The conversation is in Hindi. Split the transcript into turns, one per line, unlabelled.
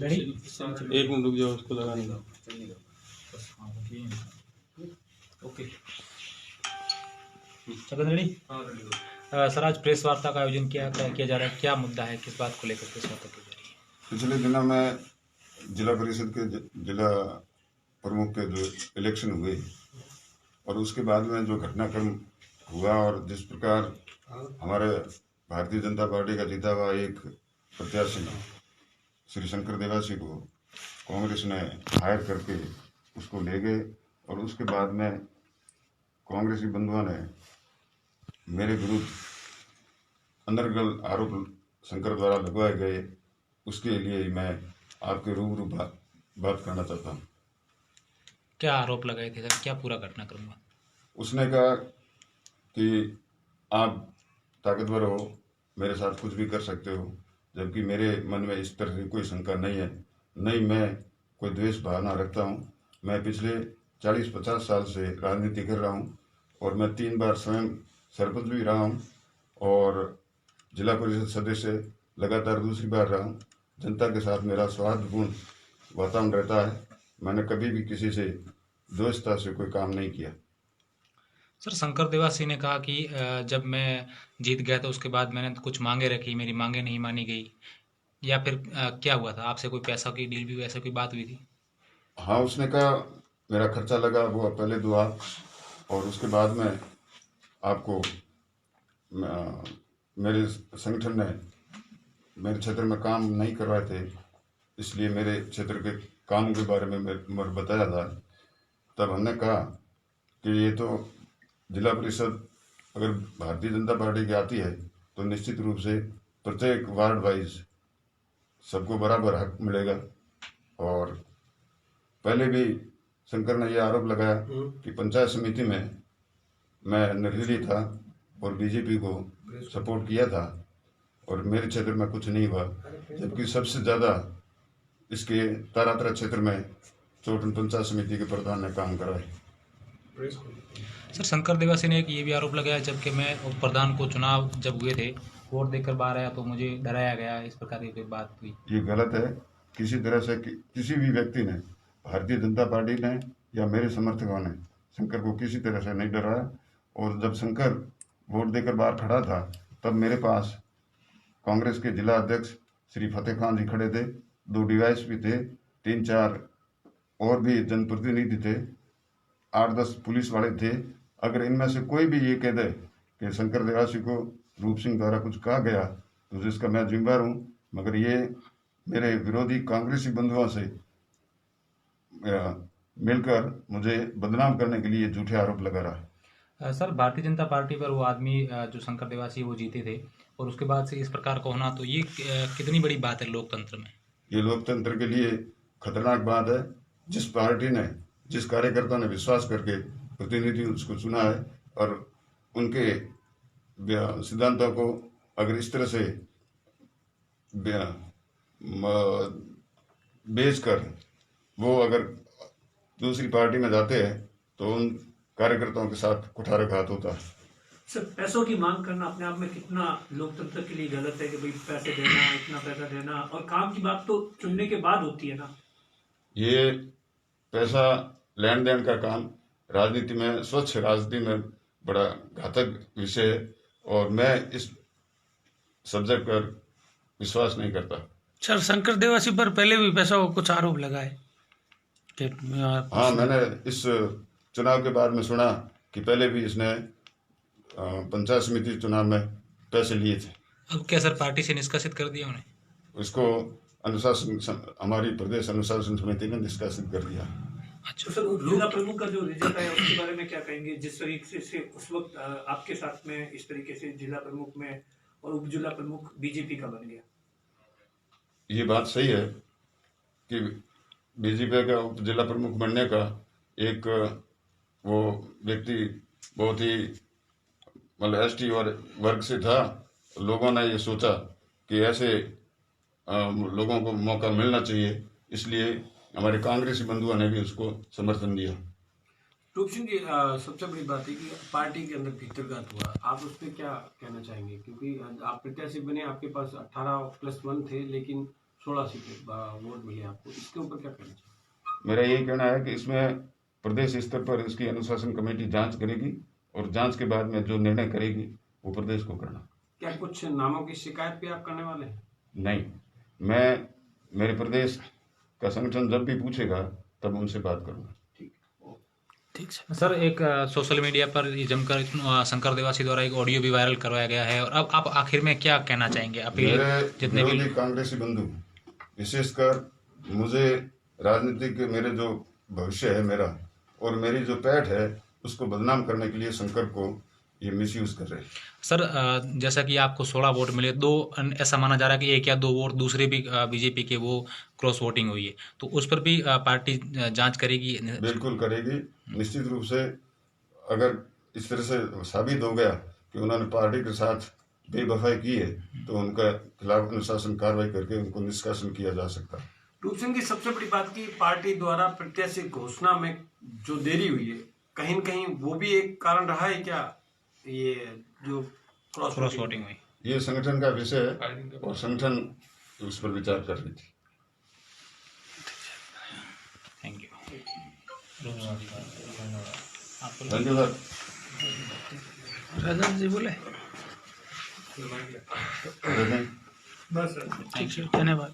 एक मिनट रुक जाओ, उसको लगाने दो।
Okay ready. सर, आज प्रेस वार्ता का आयोजन किया जा रहा है, क्या मुद्दा है, किस बात को लेकर प्रेस वार्ता की जा रही है?
पिछले दिनों में जिला परिषद के जिला प्रमुख के जो इलेक्शन हुए और उसके बाद में जो घटनाक्रम हुआ और जिस प्रकार हमारे भारतीय जनता पार्टी का जीता हुआ एक प्रत्याशी श्री शंकर देवासी को कांग्रेस ने हायर करके उसको ले गए और उसके बाद में कांग्रेसी बंधुओं ने मेरे विरुद्ध अनर्गल आरोप शंकर द्वारा लगवाए गए। उसके लिए मैं आपके रूबरू बात करना चाहता हूँ।
क्या आरोप लगाए थे सर, क्या पूरा घटनाक्रम हुआ? उसने
कहा कि आप ताकतवर हो, मेरे साथ कुछ भी कर सकते हो, जबकि मेरे मन में इस तरह की कोई शंका नहीं है, नहीं मैं कोई द्वेष भावना रखता हूँ। मैं पिछले 40-50 साल से राजनीति कर रहा हूँ और मैं 3 बार स्वयं सरपंच भी रहा हूँ और जिला परिषद सदस्य लगातार दूसरी बार रहा हूँ। जनता के साथ मेरा सौहार्दपूर्ण वातावरण रहता है। मैंने कभी भी किसी से द्वेषता से कोई काम नहीं किया।
सर, शंकर देवासी ने कहा कि जब मैं जीत गया तो उसके बाद मैंने कुछ मांगे रखी, मेरी मांगे नहीं मानी गई, या फिर क्या हुआ था, आपसे कोई पैसा की डील भी हुई, ऐसा कोई बात हुई थी?
हाँ, उसने कहा मेरा खर्चा लगा वो पहले 2 लाख और उसके बाद में आपको मेरे संगठन ने मेरे क्षेत्र में काम नहीं करवाए थे, इसलिए मेरे क्षेत्र के काम के बारे में मेरे बताया था। तब हमने कहा कि ये तो जिला परिषद अगर भारतीय जनता पार्टी की आती है तो निश्चित रूप से प्रत्येक वार्ड वाइज सबको बराबर हक मिलेगा। और पहले भी शंकर ने यह आरोप लगाया कि पंचायत समिति में मैं निर्दलीय था और बीजेपी को सपोर्ट किया था और मेरे क्षेत्र में कुछ नहीं हुआ, जबकि सबसे ज़्यादा इसके तारातरा क्षेत्र में चोटन पंचायत समिति के प्रधान ने काम कराए।
सर, शंकर देवासी ने एक ये भी आरोप लगाया जबकि मैं उप प्रधान को चुनाव जब हुए थे वोट देकर बाहर आया तो मुझे डराया गया, इस प्रकार की कोई बात हुई?
ये गलत है। किसी तरह से किसी भी व्यक्ति ने, भारतीय जनता पार्टी ने या मेरे समर्थकों ने शंकर को किसी तरह से नहीं डराया। और जब शंकर वोट देकर बाहर खड़ा था तब मेरे पास कांग्रेस के जिला अध्यक्ष श्री फतेह खान जी खड़े थे, 2 डीवाईएसपी थे, 3-4 और भी जनप्रतिनिधि थे, 8-10 पुलिस वाले थे। अगर इनमें से कोई भी ये कह दे कि शंकर देवासी को रूप सिंह द्वारा कुछ कहा गया तो जिसका मैं जिम्मेदार हूँ, मगर ये मेरे विरोधी कांग्रेसी बंधुओं से मिलकर मुझे बदनाम करने के लिए झूठे आरोप लगा रहा है।
सर, भारतीय जनता पार्टी पर वो आदमी जो शंकर देवासी वो जीते थे और उसके बाद से इस प्रकार का होना, तो ये कितनी बड़ी बात है लोकतंत्र में?
ये लोकतंत्र के लिए खतरनाक बात है। जिस पार्टी ने, जिस कार्यकर्ता ने विश्वास करके प्रतिनिधि उसको चुना है और उनके सिद्धांतों को अगर इस तरह से बेचकर वो अगर दूसरी पार्टी में जाते हैं तो उन कार्यकर्ताओं के साथ कुठाराघात होता है।
सर, पैसों की मांग करना अपने आप में कितना लोकतंत्र के लिए गलत है कि भाई पैसे देना, इतना पैसा देना, और काम की बात तो चुनने के बाद होती है ना।
ये पैसा लेन देन का काम राजनीति में, स्वच्छ राजनीति में बड़ा घातक विषय है और मैं इस सब्जेक्ट पर विश्वास नहीं करता।
सर, शंकर देवासी पर पहले भी पैसा को कुछ आरोप लगाए?
हाँ, मैंने इस चुनाव के बाद में सुना कि पहले भी इसने पंचायत समिति चुनाव में पैसे लिए थे।
अब क्या सर पार्टी से निष्कासित कर दिया उन्हें?
उसको अनुशासन, हमारी प्रदेश अनुशासन समिति ने निष्कासित कर दिया।
अच्छा सर, जिला प्रमुख का जो रिजल्ट आया उसके बारे में क्या कहेंगे? जिस तरीके से उस वक्त आपके साथ में इस तरीके से जिला प्रमुख में और उप जिला प्रमुख बीजेपी का बन गया,
ये बात सही है कि बीजेपी का उप जिला प्रमुख बनने का एक वो व्यक्ति बहुत ही मतलब एसटी और वर्ग से था। लोगों ने ये सोचा कि ऐसे लोगों को मौका मिलना चाहिए, इसलिए हमारे कांग्रेसी बंधुओं ने भी उसको समर्थन दिया।
रूप सिंह जी, सबसे बड़ी बात है कि पार्टी के अंदर भीतरघात हुआ, आप उस पर क्या कहना चाहेंगे? क्योंकि आप प्रत्याशी बने, आपके पास 18+1 थे, लेकिन 16 सीटें वोट मिले आपको, इसके ऊपर क्या कहना चाहिए?
मेरा यही कहना है कि इसमें प्रदेश स्तर पर इसकी अनुशासन कमेटी जांच करेगी और जांच के बाद में जो निर्णय करेगी वो प्रदेश को करना।
क्या कुछ नामों की शिकायत भी आप करने वाले हैं?
नहीं, मैं मेरे प्रदेश का संगठन जब भी पूछेगा तब उनसे बात करूंगा।
ठीक है
सर एक सोशल मीडिया पर ये जमकर शंकर देवासी द्वारा एक ऑडियो भी वायरल करवाया गया है, और अब आप आखिर में क्या कहना चाहेंगे? अपील
मेरे
जितने भी
विरोधी कांग्रेसी बंधु, विशेषकर मुझे राजनीतिक मेरे जो भविष्य है मेरा और मेरी जो पैठ है उसको बदनाम करने के लिए शंकर को ये मिसयूज कर रहे हैं।
सर जैसा कि आपको 16 वोट मिले, ऐसा माना जा रहा है कि 1 या 2 वोट दूसरे भी बीजेपी के वो क्रॉस वोटिंग हुई है, तो उस पर भी पार्टी जांच करेगी?
बिल्कुल करेगी, निश्चित रूप से। अगर इस तरह से साबित हो गया कि उन्होंने पार्टी के साथ बेवफाई की है तो उनका खिलाफ अनुशासन कार्रवाई करके उनको निष्कासन किया जा सकता है।
रूप सिंह जी, सबसे बड़ी बात की पार्टी द्वारा प्रत्याशी घोषणा में जो देरी हुई है, कहीं न कहीं वो भी एक कारण रहा है क्या? ये जो
क्रॉस वोटिंग हुई,
ये संगठन का विषय है और संगठन उस पर विचार कर रही थी।
Thank you.
धन्यवाद।
रजत जी बोले।
रजनी।
बस सर।
ठीक है, धन्यवाद।